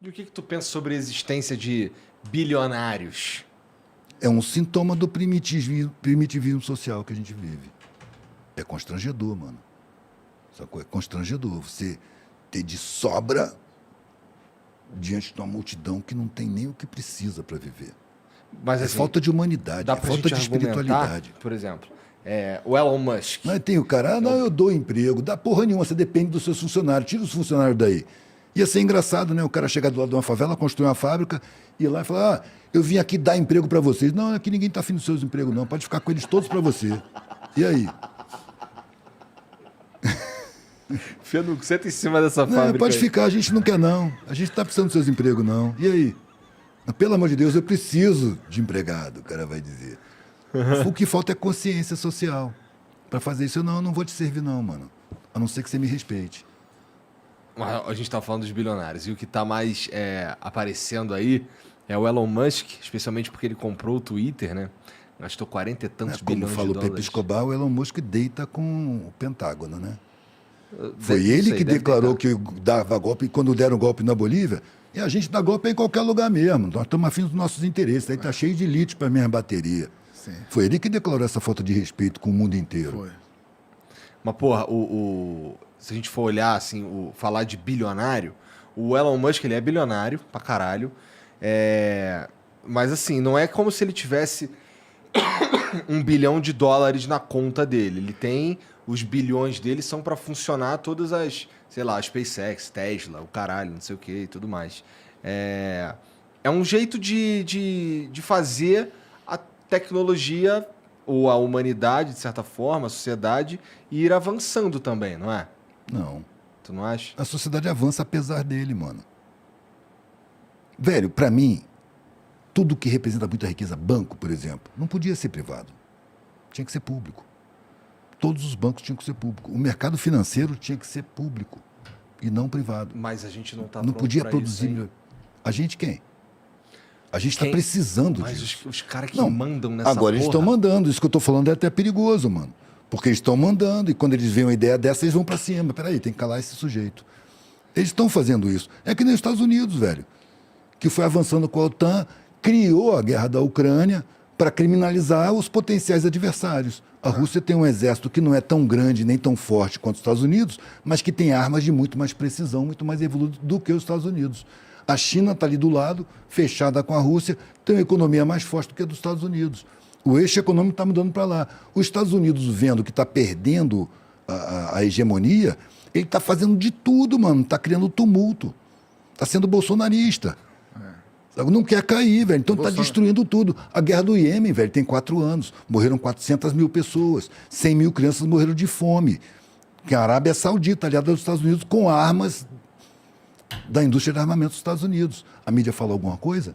E o que tu pensa sobre a existência de bilionários? É um sintoma do primitivismo social que a gente vive. É constrangedor, mano. Sacou? É constrangedor. Você ter de sobra diante de uma multidão que não tem nem o que precisa para viver. Mas, É assim, falta de humanidade, dá é pra falta gente de espiritualidade. argumentar, por exemplo, o Elon Musk. Não, tem o cara, não, eu dou emprego, dá porra nenhuma, você depende dos seus funcionários, tira os funcionários daí. Ia ser engraçado, né? O cara chegar do lado de uma favela, construir uma fábrica, ir lá e falar, eu vim aqui dar emprego para vocês. Não, aqui ninguém tá afim dos seus empregos, não. Pode ficar com eles todos para você. E aí? Feno, senta em cima dessa Não, fábrica pode aí. ficar, a gente não quer, não. A gente tá precisando dos seus empregos, não. E aí? Pelo amor de Deus, eu preciso de empregado, o cara vai dizer. O que falta é consciência social. Para fazer isso, eu não vou te servir, não, mano. A não ser que você me respeite. Mas a gente tá falando dos bilionários. E o que tá mais aparecendo aí é o Elon Musk, especialmente porque ele comprou o Twitter, né? Gastou 40 e tantos Como bilhões fala de o Pepe dólares. Escobar, o Elon Musk deita com o Pentágono, né? Foi Não ele sei, que deve declarou deitar. que dava golpe quando deram golpe na Bolívia. E a gente dá golpe em qualquer lugar mesmo. Nós estamos afim dos nossos interesses. Aí tá cheio de lítio para minha bateria. Sim. Foi ele que declarou essa falta de respeito com o mundo inteiro. Foi. Mas, porra, se a gente for olhar, assim, falar de bilionário, o Elon Musk, ele é bilionário pra caralho. Mas, assim, não é como se ele tivesse $1 bilhão na conta dele. Ele tem... Os bilhões dele são pra funcionar todas as, sei lá, SpaceX, Tesla, o caralho, não sei o que e tudo mais. É um jeito de fazer a tecnologia ou a humanidade, de certa forma, a sociedade, ir avançando também, não é? Não. Tu não acha? A sociedade avança apesar dele, mano. Velho, para mim, tudo que representa muita riqueza, banco, por exemplo, não podia ser privado. Tinha que ser público. Todos os bancos tinham que ser público. O mercado financeiro tinha que ser público e não privado. Mas a gente não tá Não pronto podia pra produzir. isso, hein? A gente quem? A gente está Quem? precisando Mas disso. os caras que Não, mandam nessa agora eles estão porra... mandando. Isso que eu estou falando é até perigoso, mano. Porque eles estão mandando e quando eles veem uma ideia dessa, eles vão para cima. Peraí, tem que calar esse sujeito. Eles estão fazendo isso. É que nem os Estados Unidos, velho. Que foi avançando com a OTAN, criou a guerra da Ucrânia para criminalizar os potenciais adversários. A Rússia tem um exército que não é tão grande nem tão forte quanto os Estados Unidos, mas que tem armas de muito mais precisão, muito mais evoluídas do que os Estados Unidos. A China está ali do lado, fechada com a Rússia, tem uma economia mais forte do que a dos Estados Unidos. O eixo econômico está mudando para lá. Os Estados Unidos, vendo que está perdendo a hegemonia, ele está fazendo de tudo, mano. Está criando tumulto. Está sendo bolsonarista. Não quer cair, velho. Então está destruindo tudo. A guerra do Iêmen, velho, tem 4 anos. Morreram 400 mil pessoas. 100 mil crianças morreram de fome. Que a Arábia Saudita, aliada aos Estados Unidos, com armas da indústria de armamento dos Estados Unidos. A mídia falou alguma coisa?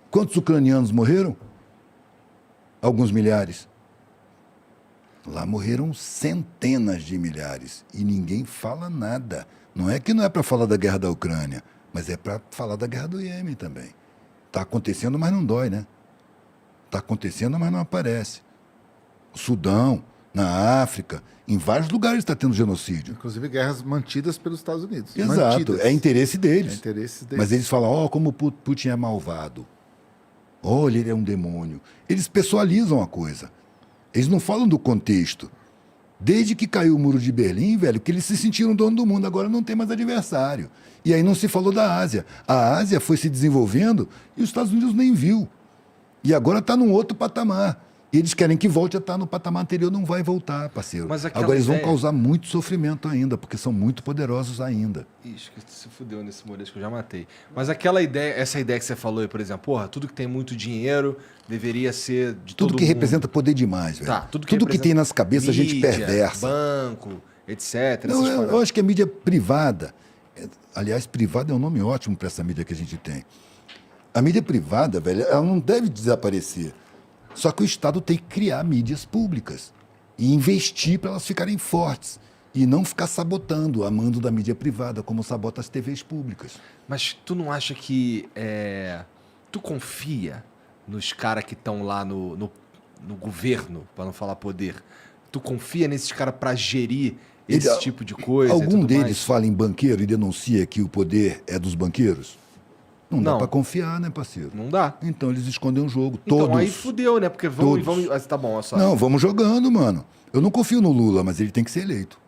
Quantos ucranianos morreram? Alguns milhares. Lá morreram centenas de milhares. E ninguém fala nada. Não é que não é para falar da guerra da Ucrânia, mas é para falar da guerra do Iêmen também. Está acontecendo, mas não dói, né? Está acontecendo, mas não aparece. O Sudão, na África, em vários lugares está tendo genocídio. Inclusive guerras mantidas pelos Estados Unidos. Exato, Mantidas. é interesse deles. É interesse deles. Mas eles falam, ó, como o Putin é malvado. Olha, ele é um demônio. Eles pessoalizam a coisa. Eles não falam do contexto. Desde que caiu o muro de Berlim, velho, que eles se sentiram dono do mundo, agora não tem mais adversário. E aí não se falou da Ásia. A Ásia foi se desenvolvendo e os Estados Unidos nem viu. E agora está num outro patamar. E eles querem que volte a estar no patamar anterior, não vai voltar, parceiro. Mas aquela Agora eles vão ideia- causar muito sofrimento ainda, porque são muito poderosos ainda. Ixi, que tu se fudeu nesse molejo que eu já matei. Mas aquela ideia, essa ideia que você falou aí, por exemplo, porra, tudo que tem muito dinheiro deveria ser de Tudo todo que mundo. representa poder demais, velho. Tá, tudo que que representa tem nas cabeças, a gente mídia, perversa. banco, etc. Não, essas eu paradas. acho que a mídia privada, aliás, privada é um nome ótimo para essa mídia que a gente tem. A mídia privada, velho, ela não deve desaparecer. Só que o Estado tem que criar mídias públicas e investir para elas ficarem fortes. E não ficar sabotando a mando da mídia privada, como sabota as TVs públicas. Mas tu não acha que tu confia nos caras que estão lá no governo, para não falar poder? Tu confia nesses caras para gerir esse tipo de coisa. e Algum tudo deles mais. fala em banqueiro e denuncia que o poder é dos banqueiros? Não dá Não. para confiar, né, parceiro? Não dá. Então eles escondem o jogo. Então Todos. aí fudeu, né? Porque vamos. Todos. Tá bom, olha só. Não, vamos jogando, mano. Eu não confio no Lula, mas ele tem que ser eleito.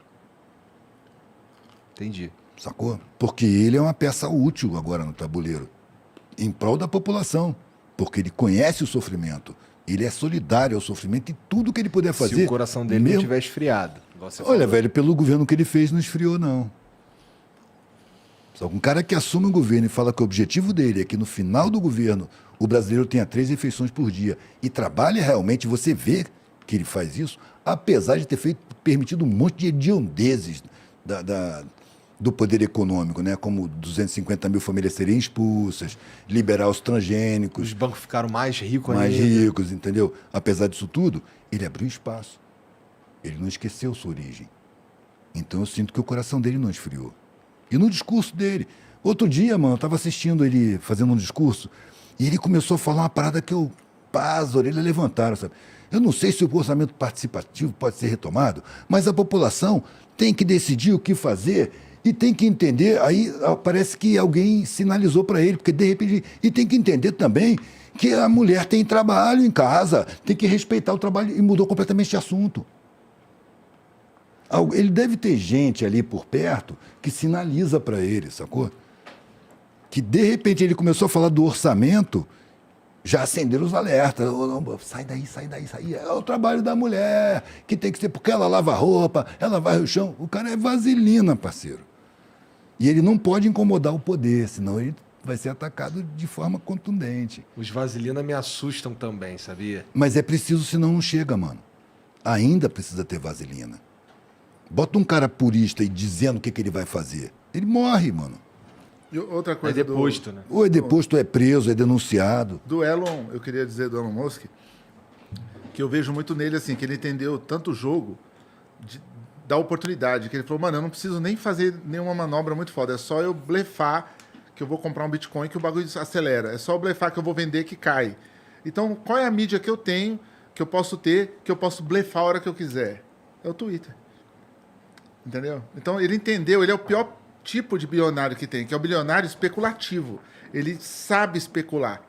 Entendi. Sacou? Porque ele é uma peça útil agora no tabuleiro. Em prol da população. Porque ele conhece o sofrimento. Ele é solidário ao sofrimento e tudo que ele puder fazer. Se o coração dele não mesmo... tiver esfriado. igual você Olha, falou. velho, pelo governo que ele fez, não esfriou, não. Só que um cara que assume o governo e fala que o objetivo dele é que no final do governo o brasileiro tenha 3 refeições por dia e trabalha realmente, você vê que ele faz isso, apesar de ter permitido um monte de hediondezes do poder econômico, né? Como 250 mil famílias serem expulsas, liberar os transgênicos, Os bancos ficaram mais ricos mais ainda. ricos, entendeu? Apesar disso tudo, ele abriu espaço. Ele não esqueceu sua origem. Então eu sinto que o coração dele não esfriou. E no discurso dele. Outro dia, mano, eu estava assistindo ele fazendo um discurso e ele começou a falar uma parada que as orelhas levantaram, sabe? Eu não sei se o orçamento participativo pode ser retomado, mas a população tem que decidir o que fazer e tem que entender. Aí parece que alguém sinalizou para ele, porque de repente. E tem que entender também que a mulher tem trabalho em casa, tem que respeitar o trabalho, e mudou completamente de assunto. Ele deve ter gente ali por perto que sinaliza para ele, sacou? Que de repente ele começou a falar do orçamento, já acenderam os alertas. Sai daí, sai daí, sai daí. É o trabalho da mulher, que tem que ser, porque ela lava a roupa, ela varre o chão. O cara é vaselina, parceiro. E ele não pode incomodar o poder, senão ele vai ser atacado de forma contundente. Os vaselina me assustam também, sabia? Mas é preciso, senão não chega, mano. Ainda precisa ter vaselina. Bota um cara purista e dizendo o que ele vai fazer. Ele morre, mano. E outra É coisa deposto, né? Ou é deposto, ou é preso, é denunciado. do Elon, eu queria dizer do Elon Musk, que eu vejo muito nele assim, que ele entendeu tanto o jogo da oportunidade, que ele falou, mano, eu não preciso nem fazer nenhuma manobra muito foda, é só eu blefar que eu vou comprar um Bitcoin que o bagulho acelera, é só eu blefar que eu vou vender que cai. Então, qual é a mídia que eu tenho, que eu posso ter, que eu posso blefar a hora que eu quiser? É o Twitter. Entendeu? Então, ele entendeu, ele é o pior tipo de bilionário que tem, que é o bilionário especulativo. Ele sabe especular.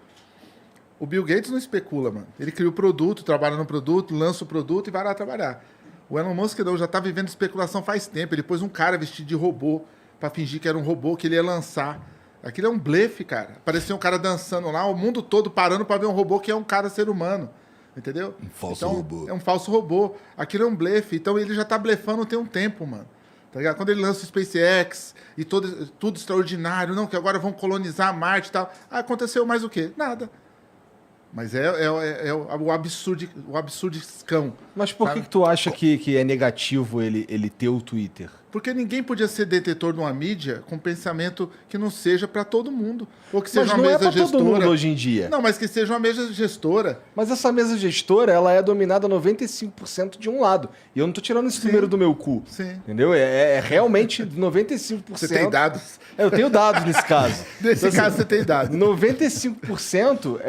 O Bill Gates não especula, mano. Ele cria o produto, trabalha no produto, lança o produto e vai lá trabalhar. O Elon Musk não, já tá vivendo especulação faz tempo. Ele pôs um cara vestido de robô para fingir que era um robô que ele ia lançar. Aquilo é um blefe, cara. Parecia um cara dançando lá, o mundo todo parando para ver um robô que é um cara ser humano. Entendeu? Um falso então, robô. É um falso robô. Aquilo é um blefe. Então ele já tá blefando tem um tempo, mano. Tá ligado? Quando ele lança o SpaceX e tudo extraordinário, não, que agora vão colonizar Marte e tal. Ah, aconteceu mais o quê? Nada. Mas é o absurdiscão. Mas por que sabe? que tu acha que é negativo ele ter o Twitter? Porque ninguém podia ser detetor de uma mídia com pensamento que não seja para todo mundo. Ou que seja Mas uma não é mesa pra gestora. todo mundo hoje em dia. Não, mas que seja uma mesa gestora. Mas essa mesa gestora, ela é dominada 95% de um lado. E eu não tô tirando esse número do meu cu. Sim. Entendeu? É realmente 95%. Você tem dados. Eu tenho dados nesse caso. Nesse Então, caso, você tem dados. 95%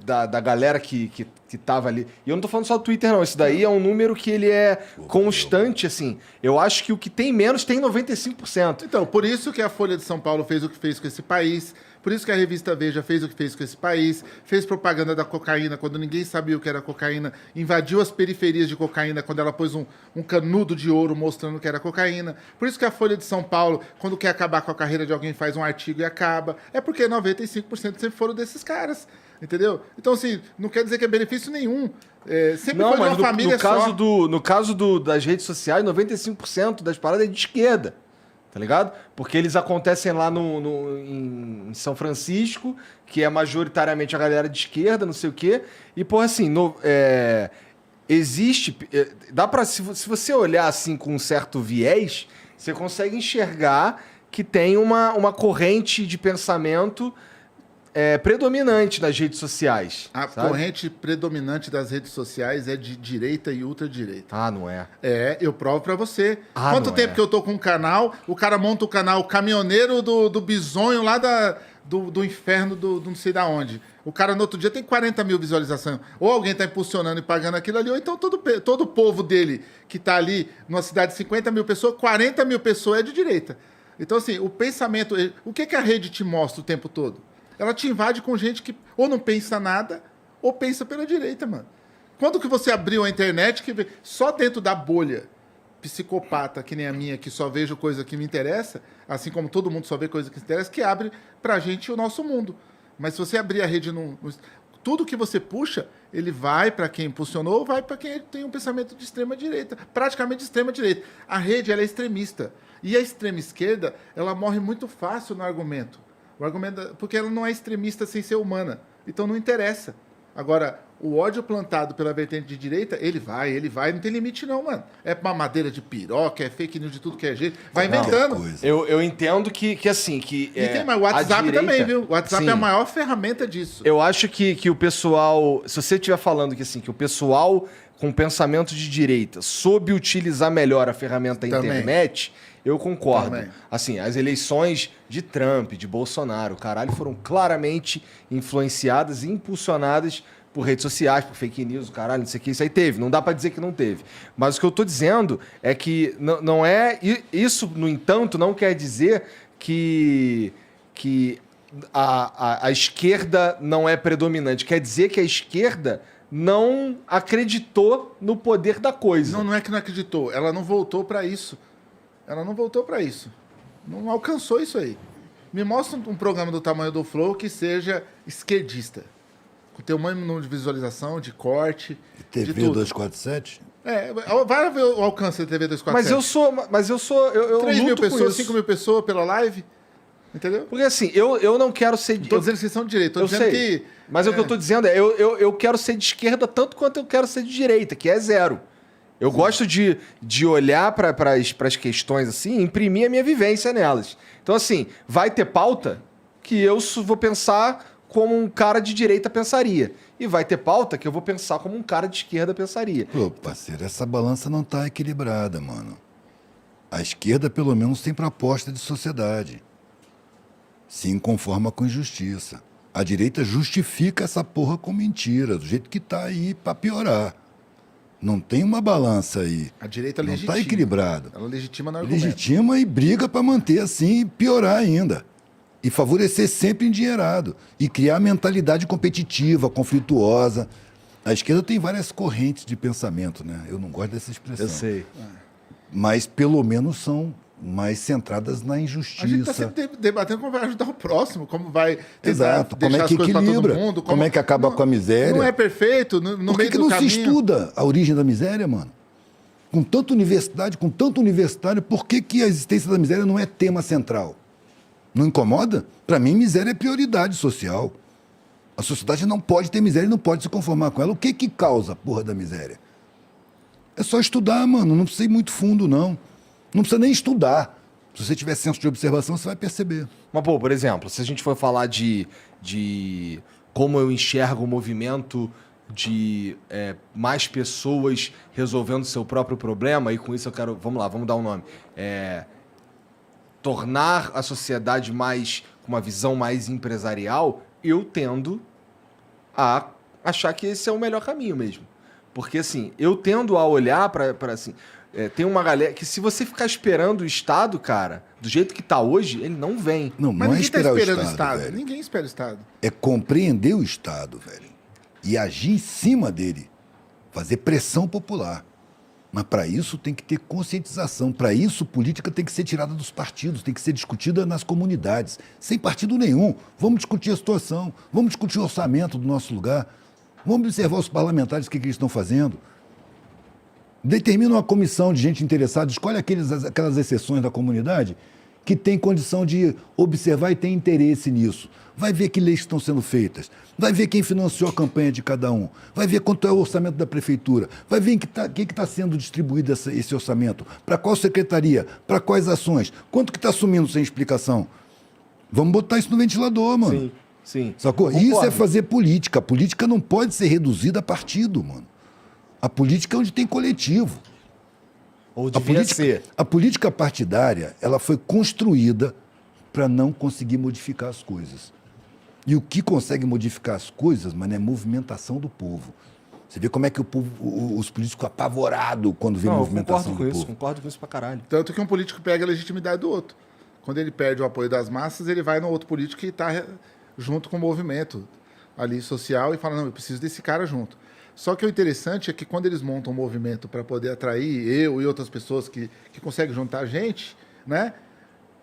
da galera que tava ali. E eu não tô falando só do Twitter, não. Esse daí é um número que ele é constante, assim. Eu acho que o que tem menos tem 95%. Então, por isso que a Folha de São Paulo fez o que fez com esse país, por isso que a revista Veja fez o que fez com esse país, fez propaganda da cocaína quando ninguém sabia o que era cocaína, invadiu as periferias de cocaína quando ela pôs um canudo de ouro mostrando que era cocaína. Por isso que a Folha de São Paulo, quando quer acabar com a carreira de alguém, faz um artigo e acaba. É porque 95% sempre foram desses caras. Entendeu? Então, assim, não quer dizer que é benefício nenhum. Sempre Não, foi de mas uma família só. no caso das redes sociais, 95% das paradas é de esquerda. Tá ligado? Porque eles acontecem lá em São Francisco, que é majoritariamente a galera de esquerda, não sei o quê. E, pô, assim, existe... dá pra... Se você olhar, assim, com um certo viés, você consegue enxergar que tem uma corrente de pensamento predominante nas redes sociais. A sabe? corrente predominante das redes sociais é de direita e ultradireita. Ah, não é. Eu provo pra você. Ah, Quanto não tempo é. que eu tô com um canal, o cara monta o canal Caminhoneiro do Bisonho lá do inferno do não sei da onde. O cara no outro dia tem 40 mil visualizações. Ou alguém está impulsionando e pagando aquilo ali, ou então todo o povo dele que está ali numa cidade de 50 mil pessoas, 40 mil pessoas é de direita. Então, assim, o pensamento... O que a rede te mostra o tempo todo? Ela te invade com gente que ou não pensa nada, ou pensa pela direita, mano. Quando que você abriu a internet, que só dentro da bolha psicopata, que nem a minha, que só vejo coisa que me interessa, assim como todo mundo só vê coisa que interessa, que abre pra gente o nosso mundo. Mas se você abrir a rede tudo que você puxa, ele vai para quem impulsionou, vai para quem tem um pensamento de extrema direita, praticamente de extrema direita. A rede, ela é extremista. E a extrema esquerda, ela morre muito fácil no argumento. Porque ela não é extremista sem ser humana. Então não interessa. Agora, o ódio plantado pela vertente de direita, ele vai, não tem limite não, mano. É mamadeira de piroca, é fake news de tudo que é jeito, vai inventando. Eu entendo que assim, que e tem, mas o WhatsApp direita, também, viu? O WhatsApp sim, é a maior ferramenta disso. Eu acho que o pessoal, se você estiver falando que assim, que o pessoal com pensamento de direita soube utilizar melhor a ferramenta da internet, eu concordo. Também. Assim, as eleições de Trump, de Bolsonaro, caralho, foram claramente influenciadas e impulsionadas por redes sociais, por fake news, caralho, não sei o que, isso aí teve. Não dá pra dizer que não teve. Mas o que eu tô dizendo é que não é... Isso, no entanto, não quer dizer que a esquerda não é predominante. Quer dizer que a esquerda não acreditou no poder da coisa. Não é que não acreditou. Ela não voltou pra isso. Ela não voltou pra isso. Não alcançou isso aí. Me mostra um programa do tamanho do Flow que seja esquerdista. Com teu mesmo número de visualização, de corte, TV de tudo. 247? Vai ver o alcance da TV 247. Mas eu sou... Eu 3 mil luto com pessoas, isso. 5 mil pessoas pela live. Entendeu? Porque assim, eu não quero ser... Tô dizendo que vocês são de direita. Tô Eu dizendo sei, que... mas o que eu tô dizendo é, eu quero ser de esquerda tanto quanto eu quero ser de direita, que é zero. Eu gosto de olhar para as questões assim e imprimir a minha vivência nelas. Então assim, vai ter pauta que eu vou pensar como um cara de direita pensaria. E vai ter pauta que eu vou pensar como um cara de esquerda pensaria. Pô, parceiro, essa balança não tá equilibrada, mano. A esquerda, pelo menos, tem proposta de sociedade. Se conforma com injustiça. A direita justifica essa porra com mentira, do jeito que tá aí pra piorar. Não tem uma balança aí. A direita não legitima. Tá equilibrado. Ela legitima no argumento. Legitima e briga pra manter assim e piorar ainda. E favorecer sempre endinheirado. E criar mentalidade competitiva, conflituosa. A esquerda tem várias correntes de pensamento, né? Eu não gosto dessa expressão. Eu sei. Mas pelo menos são mais centradas na injustiça. A gente está sempre debatendo como vai ajudar o próximo, como vai tentar Exato. Como deixar é que as coisas pra todo equilibra? mundo. Como é que acaba com a miséria? Não é perfeito, no Por meio que do não caminho. se estuda a origem da miséria, mano? Com tanta universidade, com tanto universitário, por que a existência da miséria não é tema central? Não incomoda? Para mim, miséria é prioridade social. A sociedade não pode ter miséria e não pode se conformar com ela. O que causa a porra da miséria? É só estudar, mano. Não precisa ir muito fundo, não. Não precisa nem estudar. Se você tiver senso de observação, você vai perceber. Mas, pô, por exemplo, se a gente for falar de como eu enxergo o movimento de mais pessoas resolvendo seu próprio problema, e com isso eu quero... Vamos lá, vamos dar um nome. Tornar a sociedade com uma visão mais empresarial, eu tendo a achar que esse é o melhor caminho mesmo. Porque, assim, eu tendo a olhar para assim... tem uma galera que se você ficar esperando o Estado, cara, do jeito que tá hoje, ele não vem. Não, Mas não é ninguém está esperar esperando o Estado, velho. Ninguém espera o Estado. É compreender o Estado, velho. E agir em cima dele. Fazer pressão popular. Mas para isso tem que ter conscientização. Para isso, política tem que ser tirada dos partidos, tem que ser discutida nas comunidades. Sem partido nenhum. Vamos discutir a situação, vamos discutir o orçamento do nosso lugar, vamos observar os parlamentares, o que eles estão fazendo. Determina uma comissão de gente interessada, escolhe aquelas exceções da comunidade que tem condição de observar e tem interesse nisso. Vai ver que leis estão sendo feitas, vai ver quem financiou a campanha de cada um, vai ver quanto é o orçamento da prefeitura, vai ver quem que está sendo distribuído esse orçamento, para qual secretaria, para quais ações, quanto que está sumindo sem explicação. Vamos botar isso no ventilador, mano. Sim, sim. Sacou? Concordo. Isso é fazer política. A política não pode ser reduzida a partido, mano. A política é onde tem coletivo. Ou devia ser. A política partidária, ela foi construída para não conseguir modificar as coisas. E o que consegue modificar as coisas, mano, é a movimentação do povo. Você vê como é que o povo, os políticos apavorados quando vê a Não, eu movimentação concordo com do isso, povo. concordo com isso pra caralho. Tanto que um político pega a legitimidade do outro. Quando ele perde o apoio das massas, ele vai no outro político que está junto com o movimento ali social e fala, não, eu preciso desse cara junto. Só que o interessante é que quando eles montam um movimento para poder atrair eu e outras pessoas que conseguem juntar gente, né?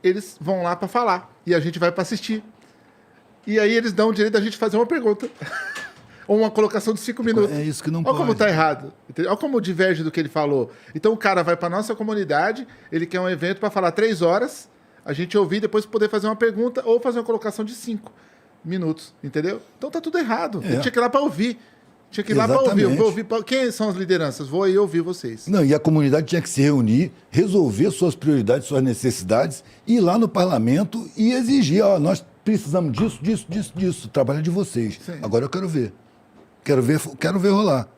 Eles vão lá para falar e a gente vai para assistir. E aí eles dão o direito da gente fazer uma pergunta. Ou uma colocação de 5 minutos. É isso que não Olha pode. como tá errado. Entendeu? Olha como diverge do que ele falou. Então o cara vai para nossa comunidade, ele quer um evento para falar 3 horas, a gente ouvir, depois poder fazer uma pergunta ou fazer uma colocação de 5 minutos. Entendeu? Então tá tudo errado. Ele tinha que ir lá para ouvir. Tinha que ir lá para ouvir. Eu vou ouvir quem são as lideranças? Vou aí ouvir vocês. Não, e a comunidade tinha que se reunir, resolver suas prioridades, suas necessidades, ir lá no parlamento e exigir, ó, nós precisamos disso, trabalho de vocês. Sim. Agora eu quero ver. Quero ver rolar.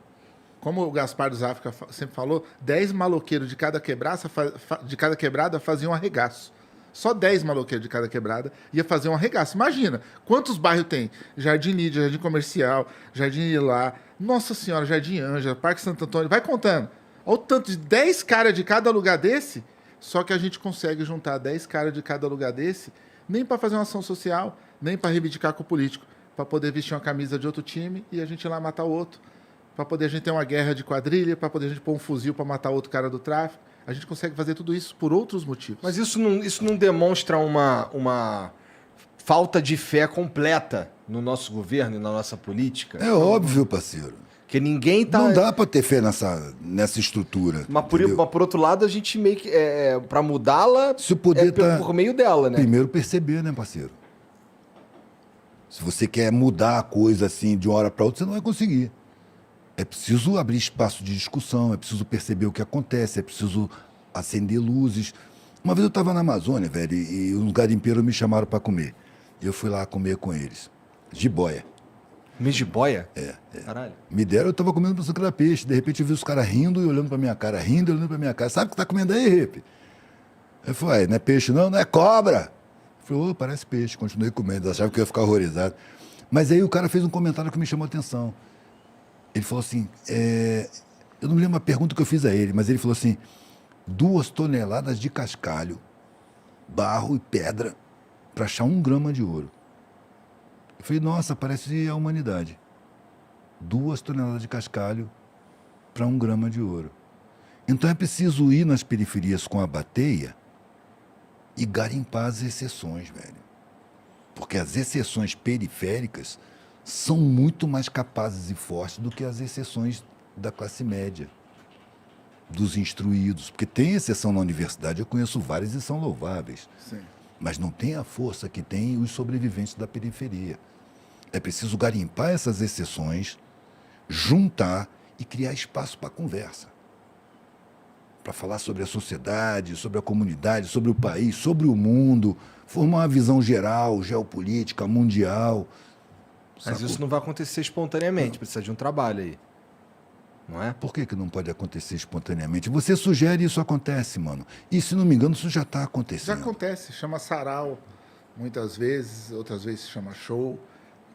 Como o Gaspar dos África sempre falou, 10 maloqueiros de cada quebrada faziam um arregaço. Só 10 maloqueiros de cada quebrada ia fazer um arregaço. Imagina, quantos bairros tem? Jardim Lídia, Jardim Comercial, Jardim Ilá, Nossa Senhora, Jardim Ângela, Parque Santo Antônio, vai contando. Olha o tanto de 10 caras de cada lugar desse, só que a gente consegue juntar 10 caras de cada lugar desse, nem para fazer uma ação social, nem para reivindicar com o político, para poder vestir uma camisa de outro time e a gente ir lá matar o outro, para poder a gente ter uma guerra de quadrilha, para poder a gente pôr um fuzil para matar outro cara do tráfico. A gente consegue fazer tudo isso por outros motivos. Mas isso não demonstra uma falta de fé completa no nosso governo e na nossa política? É óbvio, parceiro. Que ninguém tá... Não dá para ter fé nessa estrutura. Mas entendeu? por outro lado, a gente meio que... para mudá-la, Se o poder por meio dela, né? Primeiro perceber, né, parceiro? Se você quer mudar a coisa assim de uma hora para outra, você não vai conseguir. É preciso abrir espaço de discussão, é preciso perceber o que acontece, é preciso acender luzes. Uma vez eu estava na Amazônia, velho, e uns garimpeiros me chamaram para comer. Eu fui lá comer com eles. Jiboia. Mês de boia? É. Caralho. Me deram, eu estava comendo pensando que era peixe. De repente eu vi os caras rindo e olhando para minha cara, rindo e olhando para minha cara. Sabe o que tá comendo aí, Rep? Eu falei, não é peixe não é cobra. Eu falei, parece peixe. Continuei comendo, eu achava que eu ia ficar horrorizado. Mas aí o cara fez um comentário que me chamou a atenção. Ele falou assim, eu não me lembro a pergunta que eu fiz a ele, mas ele falou assim, 2 toneladas de cascalho, barro e pedra para achar 1 grama de ouro. Eu falei, nossa, parece a humanidade. 2 toneladas de cascalho para 1 grama de ouro. Então é preciso ir nas periferias com a bateia e garimpar as exceções, velho. Porque as exceções periféricas são muito mais capazes e fortes do que as exceções da classe média, dos instruídos. Porque tem exceção na universidade, eu conheço várias e são louváveis. Sim. Mas não tem a força que tem os sobreviventes da periferia. É preciso garimpar essas exceções, juntar e criar espaço para conversa. Para falar sobre a sociedade, sobre a comunidade, sobre o país, sobre o mundo, formar uma visão geral, geopolítica, mundial. Mas Sacou? isso não vai acontecer espontaneamente, precisa de um trabalho aí. Não é? Por que não pode acontecer espontaneamente? Você sugere e isso acontece, mano. E, se não me engano, isso já está Já acontecendo. acontece, chama sarau, muitas vezes, outras vezes se chama show.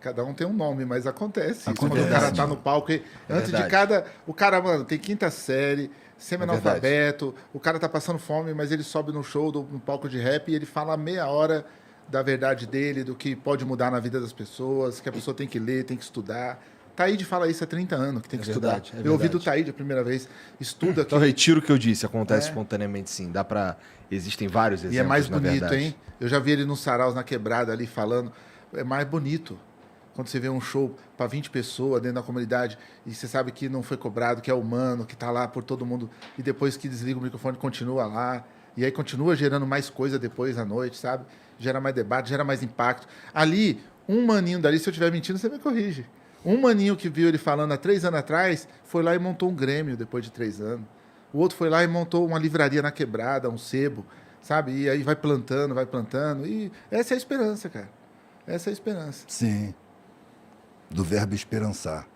Cada um tem um nome, mas acontece. Isso. Quando o cara tá no palco, antes de cada... O cara, mano, tem 5ª série, semi-analfabeto, o cara tá passando fome, mas ele sobe no show, no palco de rap, e ele fala meia hora da verdade dele, do que pode mudar na vida das pessoas, que a pessoa tem que ler, tem que estudar. Taíde fala isso há 30 anos, que tem que estudar. verdade. Eu ouvi do Taíde a primeira vez. Estuda aqui. Então retiro o que eu disse, acontece espontaneamente sim. Dá pra... Existem vários exemplos, E é mais na bonito, verdade. hein? Eu já vi ele nos saraus na quebrada ali falando. É mais bonito. Quando você vê um show para 20 pessoas dentro da comunidade e você sabe que não foi cobrado, que é humano, que tá lá por todo mundo e depois que desliga o microfone continua lá. E aí continua gerando mais coisa depois à noite, sabe? Gera mais debate, gera mais impacto. Ali, um maninho dali, se eu estiver mentindo, você me corrige. Um maninho que viu ele falando há 3 anos atrás foi lá e montou um Grêmio depois de 3 anos. O outro foi lá e montou uma livraria na quebrada, um sebo, sabe? E aí vai plantando. E essa é a esperança, cara. Essa é a esperança. Sim. Do verbo esperançar.